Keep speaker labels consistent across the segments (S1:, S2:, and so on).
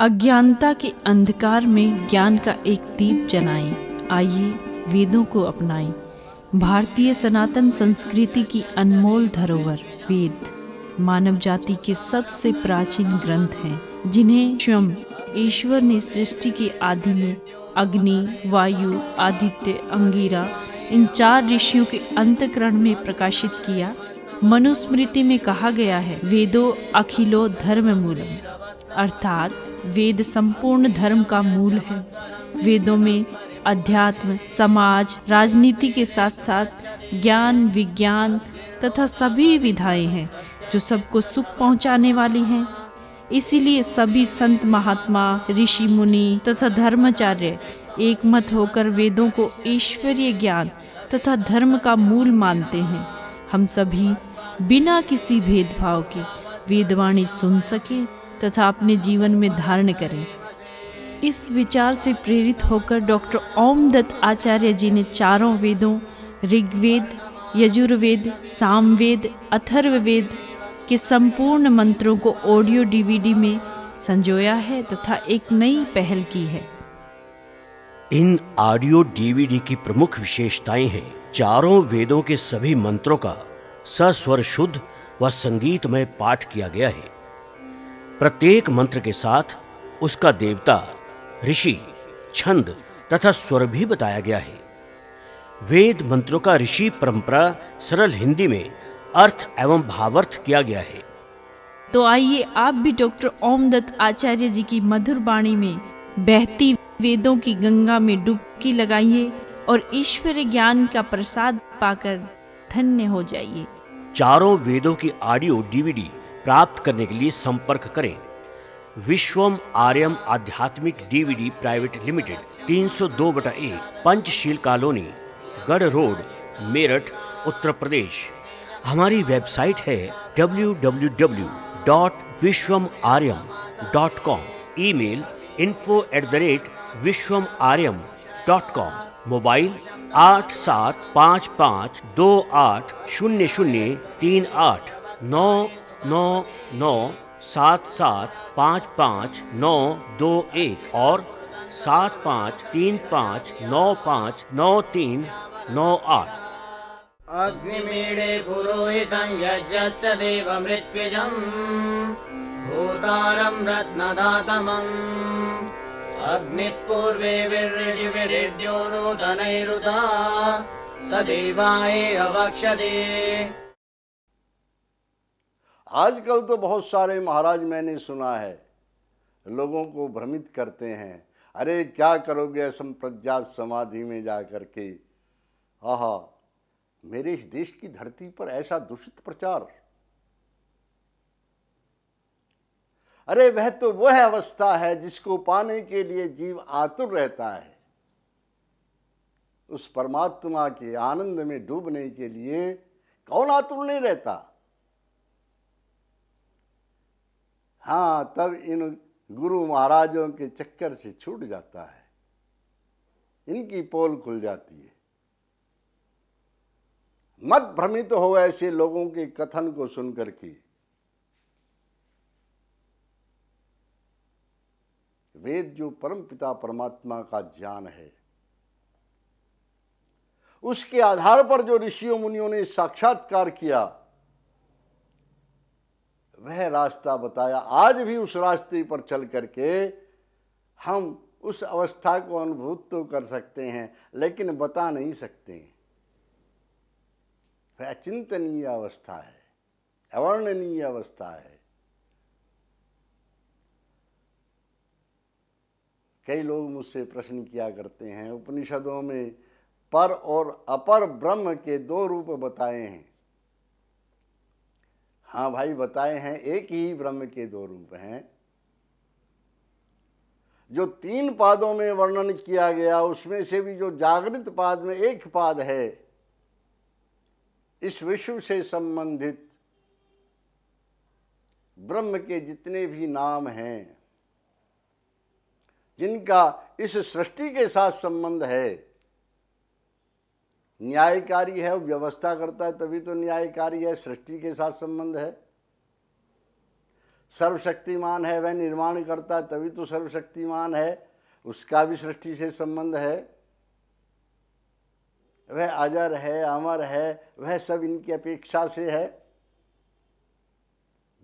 S1: अज्ञानता के अंधकार में ज्ञान का एक दीप जलाएं। आइए वेदों को अपनाएं। भारतीय सनातन संस्कृति की अनमोल धरोहर वेद मानव जाति के सबसे प्राचीन ग्रंथ हैं, जिन्हें स्वयं ईश्वर ने सृष्टि के आदि में अग्नि, वायु, आदित्य, अंगिरा इन 4 ऋषियों के अंतःकरण में प्रकाशित किया। मनुस्मृति में कहा गया है, वेदो अखिलो धर्म मूलम, अर्थात वेद संपूर्ण धर्म का मूल है। वेदों में अध्यात्म, समाज, राजनीति के साथ साथ ज्ञान, विज्ञान तथा सभी विधाएं हैं जो सबको सुख पहुंचाने वाली हैं। इसीलिए सभी संत महात्मा, ऋषि मुनि तथा धर्माचार्य एकमत होकर वेदों को ईश्वरीय ज्ञान तथा धर्म का मूल मानते हैं। हम सभी बिना किसी भेदभाव के वेदवाणी सुन सके तथा अपने जीवन में धारण करें। इस विचार से प्रेरित होकर डॉक्टर ओमदत्त आचार्य जी ने 4 वेदों ऋग्वेद, यजुर्वेद, सामवेद, अथर्ववेद के संपूर्ण मंत्रों को ऑडियो डीवीडी में संजोया है तथा एक नई पहल की है।
S2: इन ऑडियो डीवीडी की प्रमुख विशेषताएं हैं, 4 वेदों के सभी मंत्रों का सस्वर शुद्ध व संगीतमय पाठ किया गया है। प्रत्येक मंत्र के साथ उसका देवता, ऋषि, छंद तथा स्वर भी बताया गया है। वेद मंत्रों का ऋषि परंपरा सरल हिंदी में अर्थ एवं भावार्थ किया गया है।
S1: तो आइए आप भी डॉक्टर ओमदत्त आचार्य जी की मधुर वाणी में बहती वेदों की गंगा में डुबकी लगाइए और ईश्वरीय ज्ञान का प्रसाद पाकर धन्य हो जाइए।
S2: 4 वेदों की ऑडियो डीवीडी प्राप्त करने के लिए संपर्क करें। विश्वम आर्यम आध्यात्मिक DVD private limited, 302/1 Panchsheel colony, गढ़ रोड, मेरठ, उत्तर प्रदेश। हमारी वेबसाइट है www.vishwamaryam.com। Email info@vishwamaryam.com। मोबाइल 8755280038 99977555921 और 7535959398।
S3: अग्निमीडे पुरोहितं यज्ञस्य देवमृत्युजम् भूतारं रत्नदातमम् अग्निपूर्वे ऋषिभिर्यो नूतनैरुता स देवाय अवक्षते।
S4: आजकल तो बहुत सारे महाराज मैंने सुना है लोगों को भ्रमित करते हैं, अरे क्या करोगे असंप्रज्ञात समाधि में जा कर के। आहा, मेरे इस देश की धरती पर ऐसा दूषित प्रचार। अरे वह तो वह अवस्था है जिसको पाने के लिए जीव आतुर रहता है। उस परमात्मा के आनंद में डूबने के लिए कौन आतुर नहीं रहता। हाँ, तब इन गुरु महाराजों के चक्कर से छूट जाता है, इनकी पोल खुल जाती है। मत भ्रमित हो ऐसे लोगों के कथन को सुनकर के। वेद जो परम पिता परमात्मा का ज्ञान है, उसके आधार पर जो ऋषियों मुनियों ने साक्षात्कार किया, वह रास्ता बताया। आज भी उस रास्ते पर चल करके हम उस अवस्था को अनुभूत तो कर सकते हैं, लेकिन बता नहीं सकते। वह अचिंतनीय अवस्था है, अवर्णनीय अवस्था है। कई लोग मुझसे प्रश्न किया करते हैं, उपनिषदों में पर और अपर ब्रह्म के 2 रूप बताए हैं। हाँ भाई, बताए हैं, एक ही ब्रह्म के 2 रूप हैं। जो 3 पादों में वर्णन किया गया, उसमें से भी जो जागृत पाद में एक पाद है, इस विश्व से संबंधित ब्रह्म के जितने भी नाम हैं, जिनका इस सृष्टि के साथ संबंध है, न्यायकारी है, व्यवस्था करता है, तभी तो न्यायकारी है, सृष्टि के साथ संबंध है। सर्वशक्तिमान है, वह निर्माण करता है तभी तो सर्वशक्तिमान है, उसका भी सृष्टि से संबंध है। वह अजर है, अमर है, वह सब इनकी अपेक्षा से है।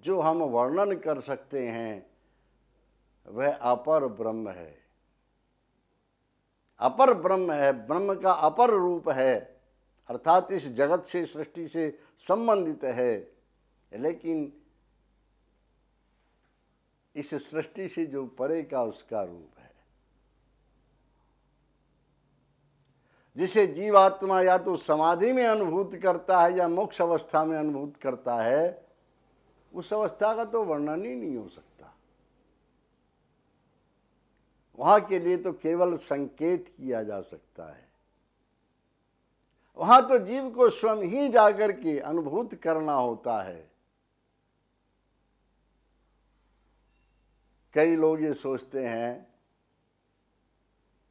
S4: जो हम वर्णन कर सकते हैं वह अपर ब्रह्म है। अपर ब्रह्म है, ब्रह्म का अपर रूप है, अर्थात इस जगत से, सृष्टि से संबंधित है, लेकिन इस सृष्टि से जो परे का उसका रूप है, जिसे जीवात्मा या तो समाधि में अनुभूत करता है या मोक्ष अवस्था में अनुभूत करता है, उस अवस्था का तो वर्णन ही नहीं हो सकता। वहां के लिए तो केवल संकेत किया जा सकता है। वहां तो जीव को स्वयं ही जाकर के अनुभूत करना होता है। कई लोग ये सोचते हैं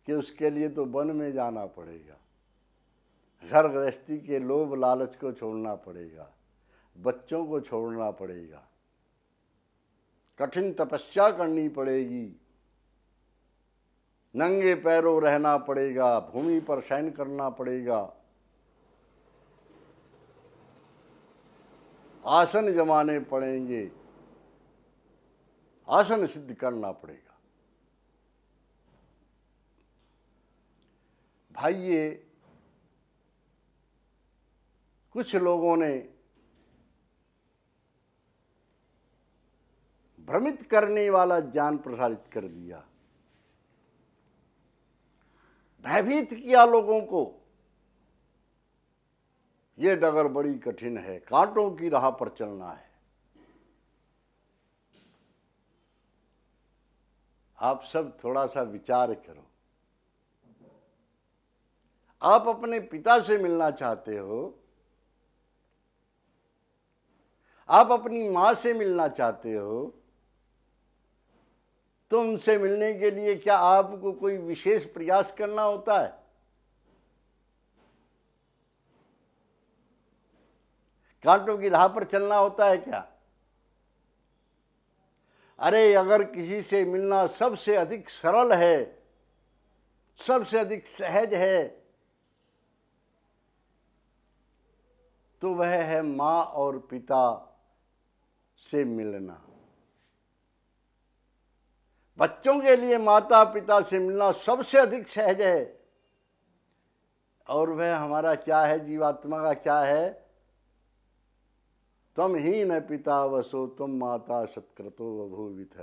S4: कि उसके लिए तो वन में जाना पड़ेगा, घर गृहस्थी के लोभ लालच को छोड़ना पड़ेगा, बच्चों को छोड़ना पड़ेगा, कठिन तपस्या करनी पड़ेगी, नंगे पैरों रहना पड़ेगा, भूमि पर शयन करना पड़ेगा, आसन जमाने पड़ेंगे, आसन सिद्ध करना पड़ेगा। भाई, ये कुछ लोगों ने भ्रमित करने वाला ज्ञान प्रसारित कर दिया, भयभीत किया लोगों को। ये डगर बड़ी कठिन है, कांटों की राह पर चलना है। आप सब थोड़ा सा विचार करो। आप अपने पिता से मिलना चाहते हो, आप अपनी मां से मिलना चाहते हो, तो उनसे मिलने के लिए क्या आपको कोई विशेष प्रयास करना होता है? कांटों की राह पर चलना होता है क्या? अरे, अगर किसी से मिलना सबसे अधिक सरल है, सबसे अधिक सहज है, तो वह है मां और पिता से मिलना। बच्चों के लिए माता पिता से मिलना सबसे अधिक सहज है। और वह हमारा क्या है, जीवात्मा का क्या है? तम ही न पिता वसो तुम माता सत्कृतो बभूविथ।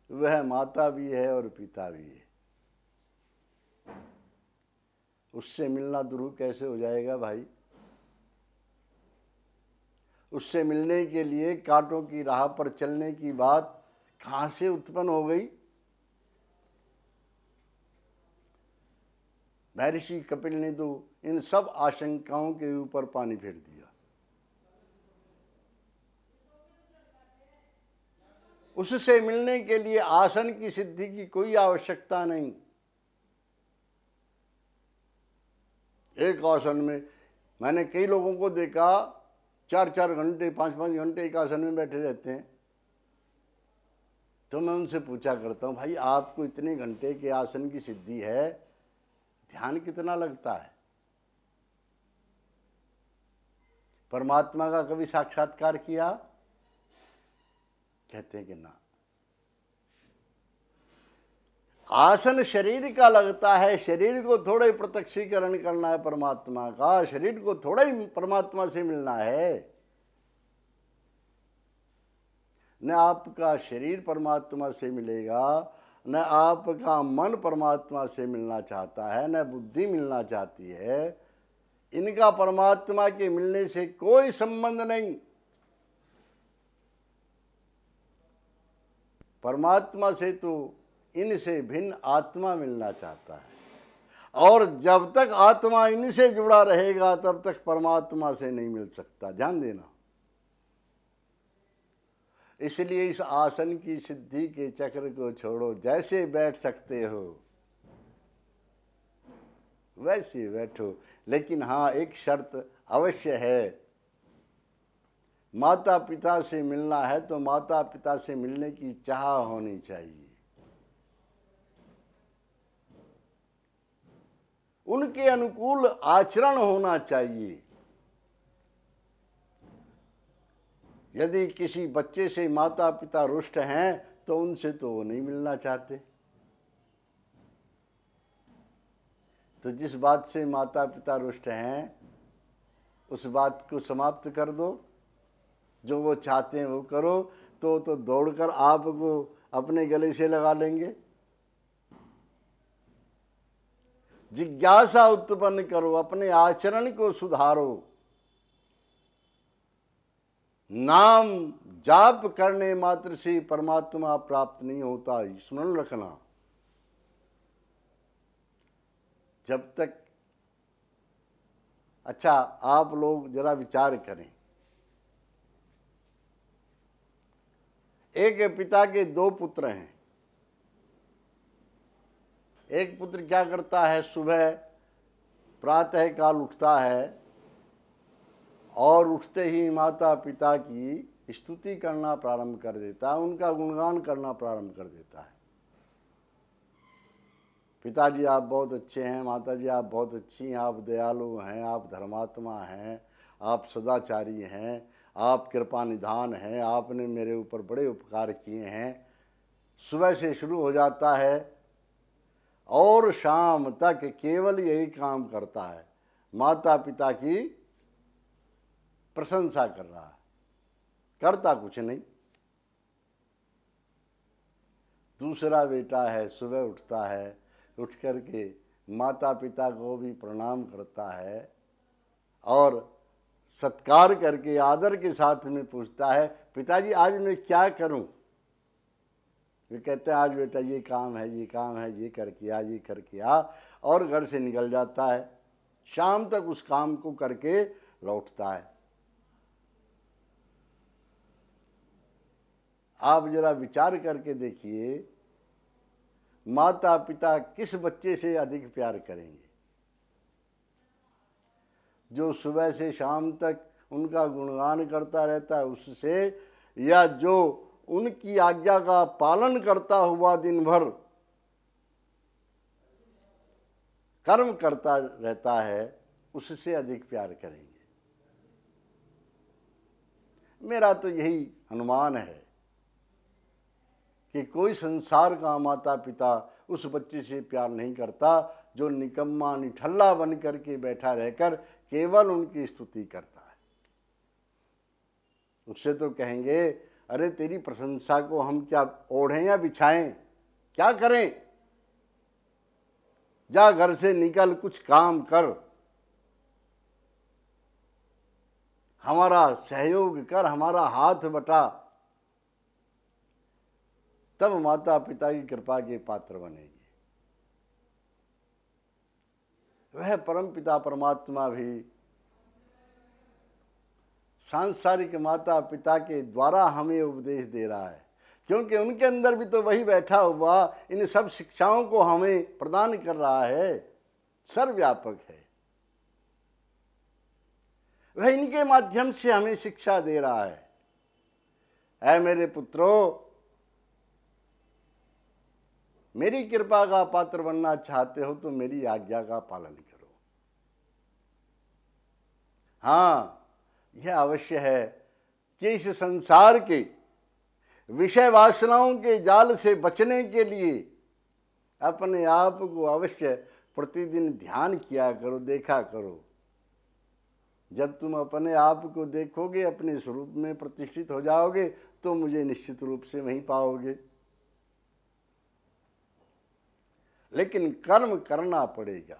S4: वह माता भी है और पिता भी है। उससे मिलना दुरूह कैसे हो जाएगा भाई? उससे मिलने के लिए कांटों की राह पर चलने की बात कहां से उत्पन्न हो गई? महर्षि कपिल ने तो इन सब आशंकाओं के ऊपर पानी फेर दिया। उससे मिलने के लिए आसन की सिद्धि की कोई आवश्यकता नहीं। एक आसन में मैंने कई लोगों को देखा, 4-4 घंटे 5-5 घंटे एक आसन में बैठे रहते हैं। तो मैं उनसे पूछा करता हूँ, भाई आपको इतने घंटे के आसन की सिद्धि है, ध्यान कितना लगता है? परमात्मा का कभी साक्षात्कार किया? कहते हैं कि ना। आसन शरीर का लगता है, शरीर को थोड़ा ही प्रत्यक्षीकरण करना है परमात्मा का, शरीर को थोड़ा ही परमात्मा से मिलना है। न आपका शरीर परमात्मा से मिलेगा, न आपका मन परमात्मा से मिलना चाहता है, न बुद्धि मिलना चाहती है। इनका परमात्मा के मिलने से कोई संबंध नहीं। परमात्मा से तो इनसे भिन्न आत्मा मिलना चाहता है, और जब तक आत्मा इनसे जुड़ा रहेगा तब तक परमात्मा से नहीं मिल सकता। ध्यान देना। इसलिए इस आसन की सिद्धि के चक्र को छोड़ो, जैसे बैठ सकते हो वैसे बैठो। लेकिन हाँ, एक शर्त अवश्य है माता पिता से मिलना है तो माता पिता से मिलने की चाह होनी चाहिए, उनके अनुकूल आचरण होना चाहिए। यदि किसी बच्चे से माता पिता रुष्ट हैं तो उनसे तो वो नहीं मिलना चाहते। तो जिस बात से माता पिता रुष्ट हैं उस बात को समाप्त कर दो, जो वो चाहते हैं वो करो, तो दौड़कर आपको अपने गले से लगा लेंगे। जिज्ञासा उत्पन्न करो, अपने आचरण को सुधारो। नाम जाप करने मात्र से परमात्मा प्राप्त नहीं होता, स्मरण रखना। जब तक, अच्छा आप लोग जरा विचार करें, एक पिता के दो पुत्र हैं। एक पुत्र क्या करता है, सुबह प्रातः काल उठता है और उठते ही माता पिता की स्तुति करना प्रारंभ कर देता है, उनका गुणगान करना प्रारंभ कर देता है। पिताजी आप बहुत अच्छे हैं, माताजी आप बहुत अच्छी हैं, आप दयालु हैं, आप धर्मात्मा हैं, आप सदाचारी हैं, आप कृपा निधान हैं, आपने मेरे ऊपर बड़े उपकार किए हैं। सुबह से शुरू हो जाता है और शाम तक केवल यही काम करता है, माता पिता की प्रशंसा कर रहा है, करता कुछ नहीं। दूसरा बेटा है, सुबह उठता है, उठ करके माता पिता को भी प्रणाम करता है और सत्कार करके आदर के साथ में पूछता है, पिताजी आज मैं क्या करूं? वे कहते हैं आज बेटा ये काम है, ये काम है, ये करके आ, ये करके आ, और घर से निकल जाता है। शाम तक उस काम को करके लौटता है। आप जरा विचार करके देखिए, माता पिता किस बच्चे से अधिक प्यार करेंगे? जो सुबह से शाम तक उनका गुणगान करता रहता है उससे, या जो उनकी आज्ञा का पालन करता हुआ दिन भर कर्म करता रहता है उससे अधिक प्यार करेंगे? मेरा तो यही अनुमान है कि कोई संसार का माता पिता उस बच्चे से प्यार नहीं करता जो निकम्मा निठल्ला बन करके बैठा रहकर केवल उनकी स्तुति करता है। उससे तो कहेंगे, अरे तेरी प्रशंसा को हम क्या ओढ़ें या बिछाएं, क्या करें? जा घर से निकल, कुछ काम कर, हमारा सहयोग कर, हमारा हाथ बटा, तब माता पिता की कृपा के पात्र बनेंगे। वह परम पिता परमात्मा भी सांसारिक माता पिता के द्वारा हमें उपदेश दे रहा है, क्योंकि उनके अंदर भी तो वही बैठा हुआ इन सब शिक्षाओं को हमें प्रदान कर रहा है, सर्वव्यापक है। वह इनके माध्यम से हमें शिक्षा दे रहा है। ऐ मेरे पुत्रों, मेरी कृपा का पात्र बनना चाहते हो तो मेरी आज्ञा का पालन करो। हाँ, यह अवश्य है कि इस संसार के विषय वासनाओं के जाल से बचने के लिए अपने आप को अवश्य प्रतिदिन ध्यान किया करो, देखा करो। जब तुम अपने आप को देखोगे, अपने स्वरूप में प्रतिष्ठित हो जाओगे, तो मुझे निश्चित रूप से वहीं पाओगे। लेकिन कर्म करना पड़ेगा,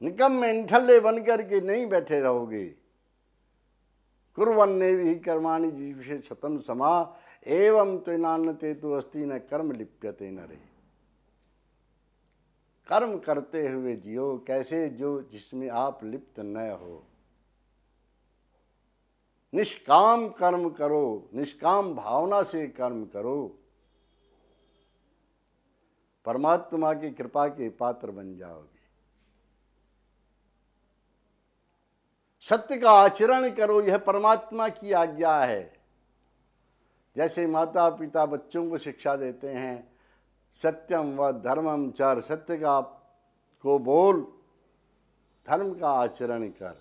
S4: निकम्मे निठल्ले बन करके नहीं बैठे रहोगे। कुर्वन्ने भी कर्माणि जीविषे शतं समा एवं त्वनान्नते तो अस्ति न कर्म लिप्यते नरे। कर्म करते हुए जियो, कैसे? जो जिसमें आप लिप्त न हो। निष्काम कर्म करो, निष्काम भावना से कर्म करो, परमात्मा की कृपा के पात्र बन जाओगे। सत्य का आचरण करो, यह परमात्मा की आज्ञा है। जैसे माता पिता बच्चों को शिक्षा देते हैं, सत्यम व धर्मम चर, सत्य का को बोल, धर्म का आचरण कर।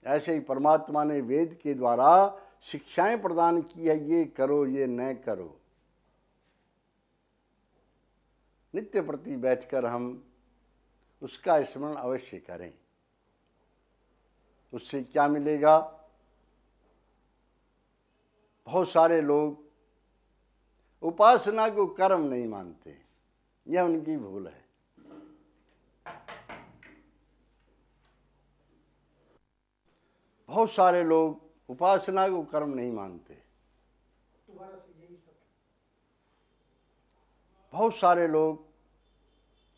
S4: ऐसे ही परमात्मा ने वेद के द्वारा शिक्षाएं प्रदान की है, ये करो ये न करो। नित्य प्रति बैठकर हम उसका स्मरण अवश्य करें। उससे क्या मिलेगा? बहुत सारे लोग उपासना को कर्म नहीं मानते, यह उनकी भूल है। बहुत सारे लोग उपासना को कर्म नहीं मानते। बहुत सारे लोग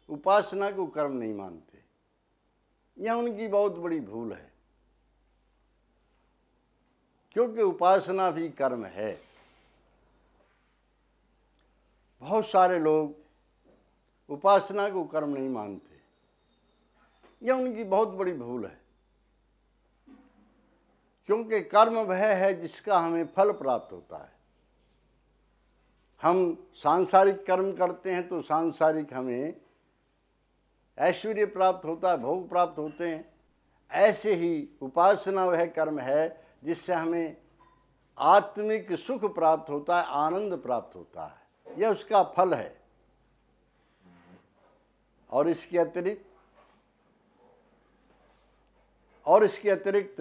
S4: उपासना को कर्म नहीं मानते, यह उनकी बहुत बड़ी भूल है, क्योंकि उपासना भी कर्म है। बहुत सारे लोग उपासना को कर्म नहीं मानते, यह उनकी बहुत बड़ी भूल है, क्योंकि कर्म वह है जिसका हमें फल प्राप्त होता है। हम सांसारिक कर्म करते हैं तो सांसारिक हमें ऐश्वर्य प्राप्त होता है, भोग प्राप्त होते हैं। ऐसे ही उपासना वह कर्म है जिससे हमें आत्मिक सुख प्राप्त होता है, आनंद प्राप्त होता है, यह उसका फल है। और इसके अतिरिक्त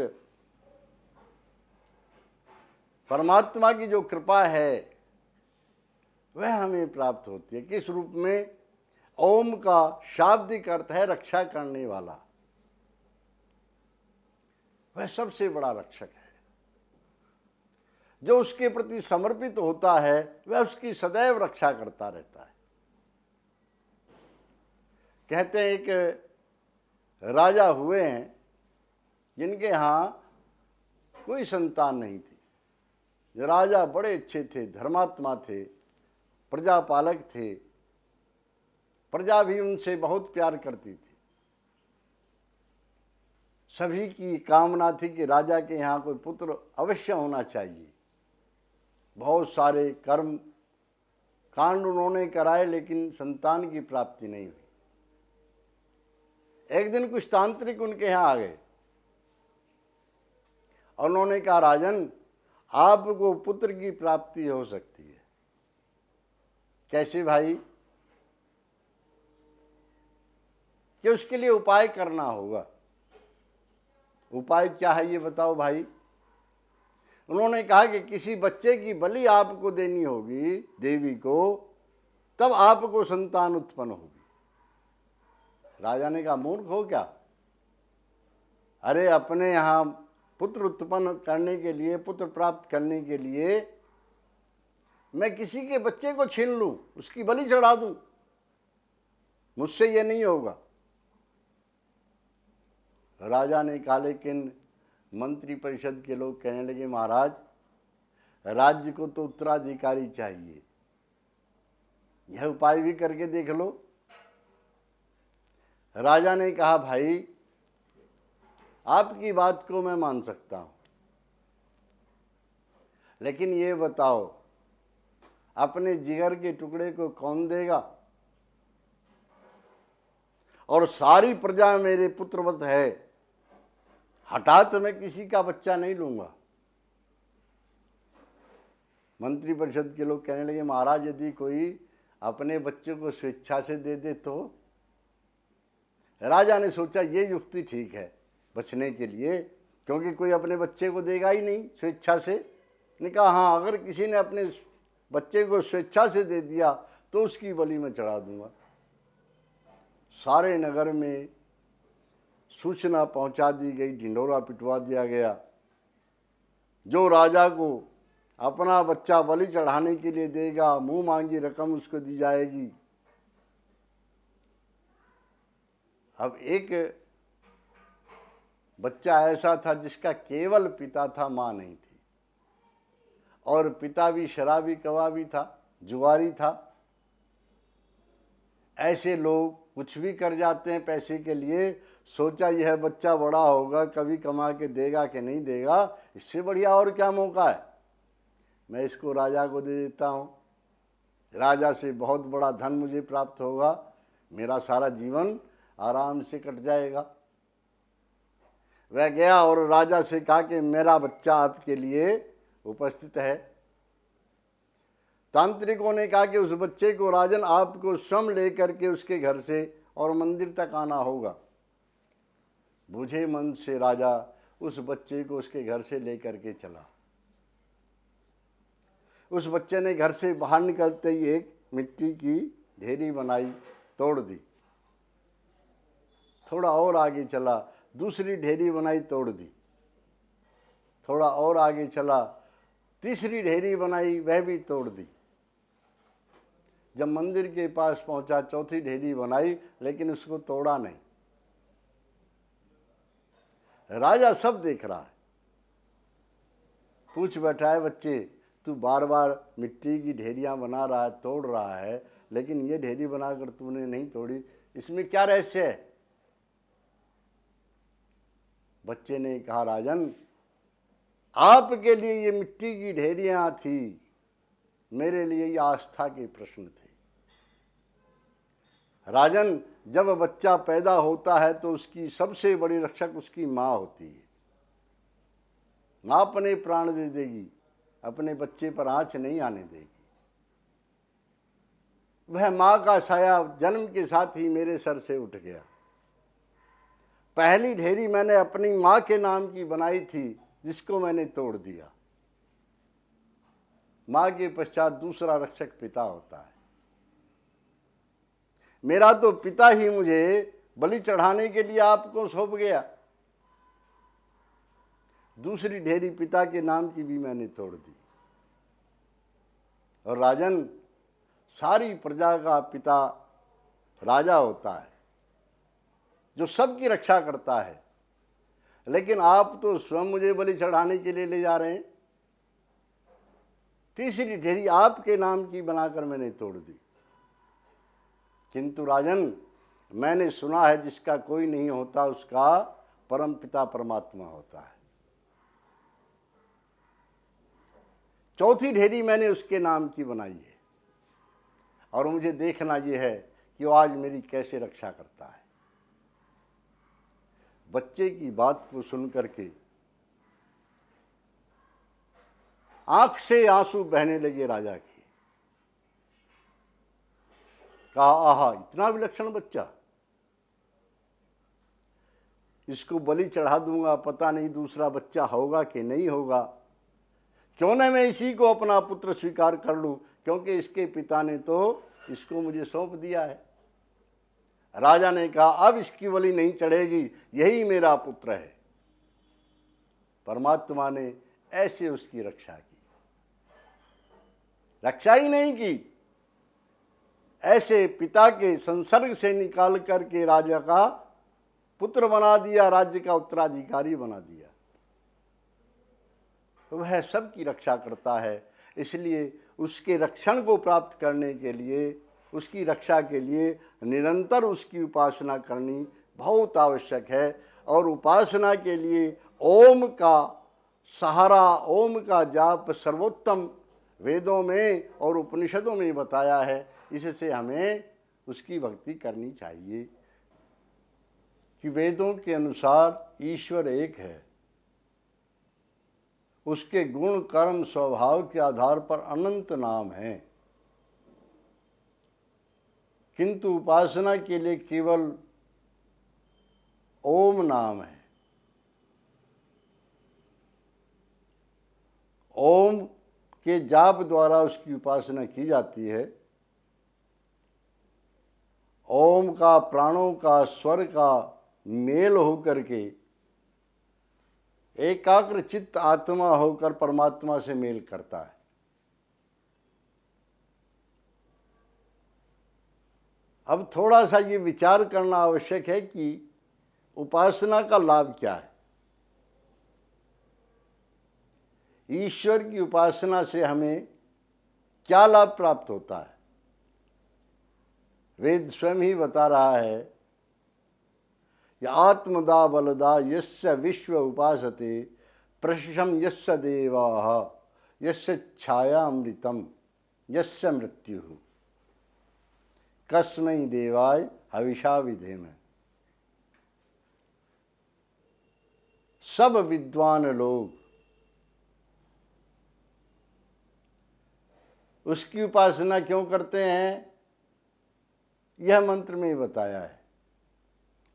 S4: परमात्मा की जो कृपा है वह हमें प्राप्त होती है। किस रूप में? ओम का शाब्दिक अर्थ है रक्षा करने वाला, वह सबसे बड़ा रक्षक है। जो उसके प्रति समर्पित होता है वह उसकी सदैव रक्षा करता रहता है। कहते हैं एक राजा हुए हैं जिनके यहाँ कोई संतान नहीं थी। राजा बड़े अच्छे थे, धर्मात्मा थे, प्रजापालक थे, प्रजा भी उनसे बहुत प्यार करती थी। सभी की कामना थी कि राजा के यहाँ कोई पुत्र अवश्य होना चाहिए। बहुत सारे कर्म कांड उन्होंने कराए, लेकिन संतान की प्राप्ति नहीं हुई। एक दिन कुछ तांत्रिक उनके यहाँ आ गए और उन्होंने कहा, राजन, आपको पुत्र की प्राप्ति हो सकती है। कैसे भाई? कि उसके लिए उपाय करना होगा। उपाय क्या है ये बताओ भाई? उन्होंने कहा कि किसी बच्चे की बलि आपको देनी होगी देवी को, तब आपको संतान उत्पन्न होगी। राजा ने कहा, मूर्ख हो क्या? अरे अपने यहाँ पुत्र उत्पन्न करने के लिए, पुत्र प्राप्त करने के लिए मैं किसी के बच्चे को छीन लूं, उसकी बलि चढ़ा दूं? मुझसे ये नहीं होगा। राजा ने कहा, लेकिन मंत्री परिषद के लोग कहने लगे, महाराज, राज्य को तो उत्तराधिकारी चाहिए, यह उपाय भी करके देख लो। राजा ने कहा, भाई आपकी बात को मैं मान सकता हूं, लेकिन ये बताओ अपने जिगर के टुकड़े को कौन देगा? और सारी प्रजा मेरे पुत्रवत है, हठात मैं किसी का बच्चा नहीं लूंगा। मंत्री परिषद के लोग कहने लगे, महाराज यदि कोई अपने बच्चे को स्वेच्छा से दे दे तो? राजा ने सोचा ये युक्ति ठीक है बचने के लिए, क्योंकि कोई अपने बच्चे को देगा ही नहीं स्वेच्छा से। ने कहा, हाँ, अगर किसी ने अपने बच्चे को स्वेच्छा से दे दिया तो उसकी बलि में चढ़ा दूंगा। सारे नगर में सूचना पहुंचा दी गई, ढिंढोरा पिटवा दिया गया। जो राजा को अपना बच्चा बलि चढ़ाने के लिए देगा, मुंह मांगी रकम उसको दी जाएगी। अब एक बच्चा ऐसा था जिसका केवल पिता था, मां नहीं थी, और पिता भी शराबी कबाबी था, जुआरी था। ऐसे लोग कुछ भी कर जाते हैं पैसे के लिए। सोचा यह बच्चा बड़ा होगा, कभी कमा के देगा कि नहीं देगा, इससे बढ़िया और क्या मौका है, मैं इसको राजा को दे देता हूँ, राजा से बहुत बड़ा धन मुझे प्राप्त होगा, मेरा सारा जीवन आराम से कट जाएगा। वह गया और राजा से कहा कि मेरा बच्चा आपके लिए उपस्थित है। तांत्रिकों ने कहा कि उस बच्चे को राजन आपको स्वयं लेकर के उसके घर से और मंदिर तक आना होगा। बुझे मन से राजा उस बच्चे को उसके घर से लेकर के चला। उस बच्चे ने घर से बाहर निकलते ही एक मिट्टी की ढेरी बनाई, तोड़ दी। थोड़ा और आगे चला, दूसरी ढेरी बनाई, तोड़ दी। थोड़ा और आगे चला, तीसरी ढेरी बनाई, वह भी तोड़ दी। जब मंदिर के पास पहुंचा, चौथी ढेरी बनाई, लेकिन उसको तोड़ा नहीं। राजा सब देख रहा है, पूछ बैठा है, बच्चे तू बार बार मिट्टी की ढेरियां बना रहा है, तोड़ रहा है, लेकिन ये ढेरी बनाकर तूने नहीं तोड़ी, इसमें क्या रहस्य है? बच्चे ने कहा, राजन आपके लिए ये मिट्टी की ढेरियां थी, मेरे लिए ये आस्था के प्रश्न थे। राजन जब बच्चा पैदा होता है तो उसकी सबसे बड़ी रक्षक उसकी माँ होती है। माँ अपने प्राण दे देगी, अपने बच्चे पर आँच नहीं आने देगी। वह माँ का साया जन्म के साथ ही मेरे सर से उठ गया। पहली ढेरी मैंने अपनी माँ के नाम की बनाई थी, जिसको मैंने तोड़ दिया। माँ के पश्चात दूसरा रक्षक पिता होता है। मेरा तो पिता ही मुझे बलि चढ़ाने के लिए आपको सौंप गया। दूसरी ढेरी पिता के नाम की भी मैंने तोड़ दी। और राजन सारी प्रजा का पिता राजा होता है, जो सबकी रक्षा करता है, लेकिन आप तो स्वयं मुझे बलि चढ़ाने के लिए ले जा रहे हैं। तीसरी ढेरी आपके नाम की बनाकर मैंने तोड़ दी। किंतु राजन मैंने सुना है जिसका कोई नहीं होता उसका परम पिता परमात्मा होता है। चौथी ढेरी मैंने उसके नाम की बनाई है, और मुझे देखना यह है कि वो आज मेरी कैसे रक्षा करता है। बच्चे की बात को सुनकर के आंख से आंसू बहने लगे राजा के। कहा, आहा इतना विलक्षण बच्चा, इसको बलि चढ़ा दूंगा, पता नहीं दूसरा बच्चा होगा कि नहीं होगा। क्यों न मैं इसी को अपना पुत्र स्वीकार कर लूं, क्योंकि इसके पिता ने तो इसको मुझे सौंप दिया है। राजा ने कहा, अब इसकी बलि नहीं चढ़ेगी, यही मेरा पुत्र है। परमात्मा ने ऐसे उसकी रक्षा की। रक्षा ही नहीं की, ऐसे पिता के संसर्ग से निकाल करके राजा का पुत्र बना दिया, राज्य का उत्तराधिकारी बना दिया। तो वह सबकी रक्षा करता है, इसलिए उसके रक्षण को प्राप्त करने के लिए, उसकी रक्षा के लिए निरंतर उसकी उपासना करनी बहुत आवश्यक है। और उपासना के लिए ओम का सहारा, ओम का जाप सर्वोत्तम वेदों में और उपनिषदों में बताया है। इससे हमें उसकी भक्ति करनी चाहिए कि वेदों के अनुसार ईश्वर एक है, उसके गुण कर्म स्वभाव के आधार पर अनंत नाम हैं, किंतु उपासना के लिए केवल ओम नाम है। ओम के जाप द्वारा उसकी उपासना की जाती है। ओम का प्राणों का स्वर का मेल होकर के एकाग्र चित्त आत्मा होकर परमात्मा से मेल करता है। अब थोड़ा सा ये विचार करना आवश्यक है कि उपासना का लाभ क्या है। ईश्वर की उपासना से हमें क्या लाभ प्राप्त होता है। वेद स्वयं ही बता रहा है कि आत्मदा बलदा यस्य विश्व उपासते प्रशम यस्य देवाः यस्य छायामृतम यस्य मृत्यु कस्मै देवाय हविषा विधेम। सब विद्वान लोग उसकी उपासना क्यों करते हैं, यह मंत्र में ही बताया है।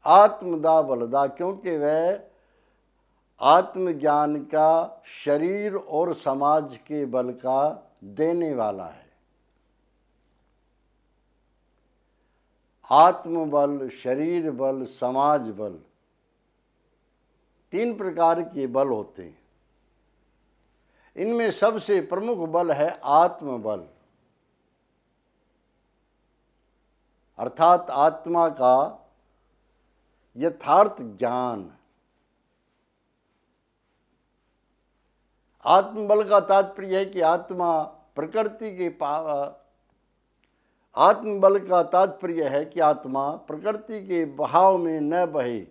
S4: आत्मदा बलदा, क्योंकि वह आत्मज्ञान का शरीर और समाज के बल का देने वाला है। आत्मबल, शरीर बल, समाज बल, 3 प्रकार के बल होते हैं। इनमें सबसे प्रमुख बल है आत्मबल, अर्थात आत्मा का यथार्थ ज्ञान। आत्मबल का तात्पर्य है कि आत्मा प्रकृति के आत्मबल का तात्पर्य है कि आत्मा प्रकृति के बहाव में न बहे,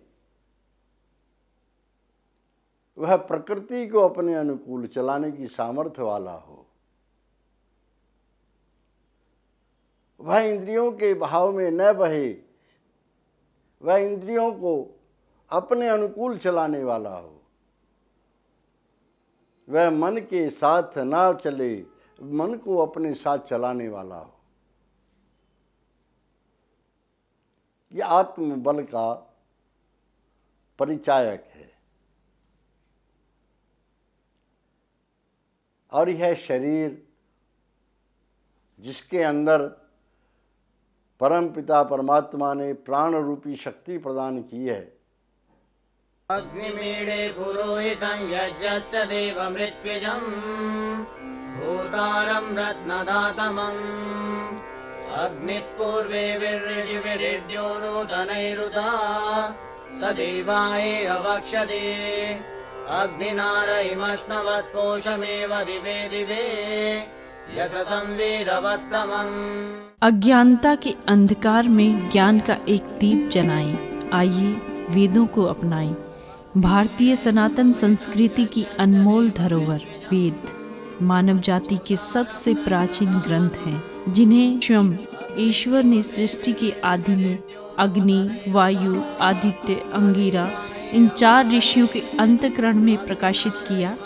S4: वह प्रकृति को अपने अनुकूल चलाने की सामर्थ्य वाला हो, वह इंद्रियों के बहाव में न बहे, वह इंद्रियों को अपने अनुकूल चलाने वाला हो, वह मन के साथ ना चले, मन को अपने साथ चलाने वाला हो। यह आत्मबल का परिचायक है। और यह शरीर जिसके अंदर परमपिता परमात्मा ने प्राण रूपी शक्ति प्रदान की है।
S3: अग्निमीडे पुरोहितं यज्ञस्य देवमृत्युजं भूतारं रत्नदातमम् अग्निपूर्वे ऋषिभिर्यो नूतनैरुता स देवाय अवक्षते अग्निनारहिमश्नवत्पोषमेव दिवे दिवे यशसं वीरवत्तमम्।
S1: अज्ञानता के अंधकार में ज्ञान का एक दीप जलाएं। आइए वेदों को अपनाएं। भारतीय सनातन संस्कृति की अनमोल धरोहर वेद मानव जाति के सबसे प्राचीन ग्रंथ हैं, जिन्हें स्वयं ईश्वर ने सृष्टि के आदि में अग्नि, वायु, आदित्य, अंगिरा इन 4 ऋषियों के अंतःकरण में प्रकाशित किया।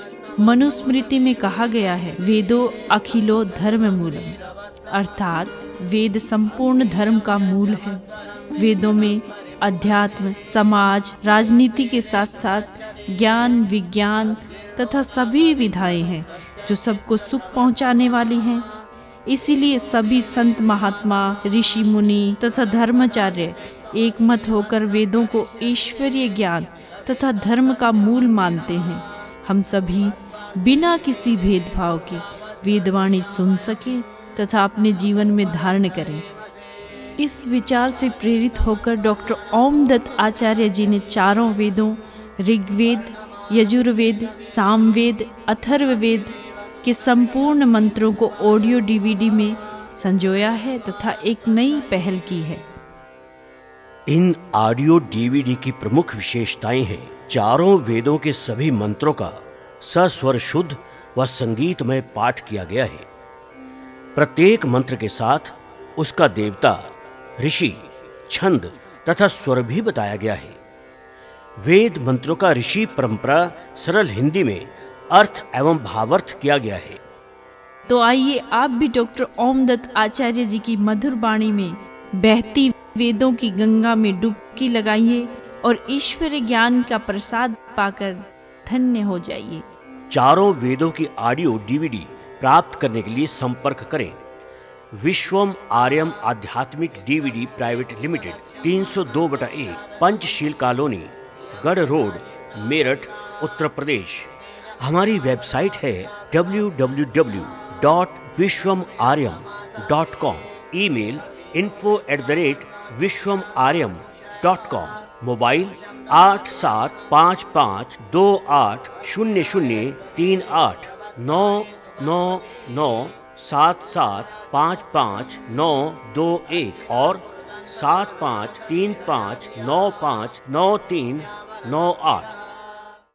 S1: मनुस्मृति में कहा गया है, वेदो अखिलो धर्म मूलम, अर्थात वेद संपूर्ण धर्म का मूल है। वेदों में अध्यात्म, समाज, राजनीति के साथ साथ ज्ञान, विज्ञान तथा सभी विधाएं हैं जो सबको सुख पहुंचाने वाली हैं। इसीलिए सभी संत महात्मा, ऋषि मुनि तथा धर्माचार्य एकमत होकर वेदों को ईश्वरीय ज्ञान तथा धर्म का मूल मानते हैं। हम सभी बिना किसी भेदभाव के वेदवाणी सुन सकें तथा अपने जीवन में धारण करें। इस विचार से प्रेरित होकर डॉक्टर ओमदत्त आचार्य जी ने 4 वेदों ऋग्वेद, यजुर्वेद, सामवेद, अथर्ववेद के संपूर्ण मंत्रों को ऑडियो डीवीडी में संजोया है तथा एक नई पहल की है।
S2: इन ऑडियो डीवीडी की प्रमुख विशेषताएं हैं, 4 वेदों के सभी मंत्रों का सस्वर शुद्ध व संगीतमय पाठ किया गया है। प्रत्येक मंत्र के साथ उसका देवता, ऋषि, छंद तथा स्वर भी बताया गया है। वेद मंत्रों का ऋषि परंपरा सरल हिंदी में अर्थ एवं भावार्थ किया गया है।
S1: तो आइए आप भी डॉक्टर ओमदत्त आचार्य जी की मधुर वाणी में बहती वेदों की गंगा में डुबकी लगाइए और ईश्वरीय ज्ञान का प्रसाद पाकर धन्य हो जाइए।
S2: 4 वेदों की ऑडियो डीवीडी प्राप्त करने के लिए संपर्क करें। विश्वम आर्यम आध्यात्मिक DVD private limited, 302/1 Panchsheel colony, गढ़ रोड, मेरठ, उत्तर प्रदेश। हमारी वेबसाइट है www.vishwamarya.com। Email info@vishwamarya.com। मोबाइल 8755280038 99977555921 और 7535959398।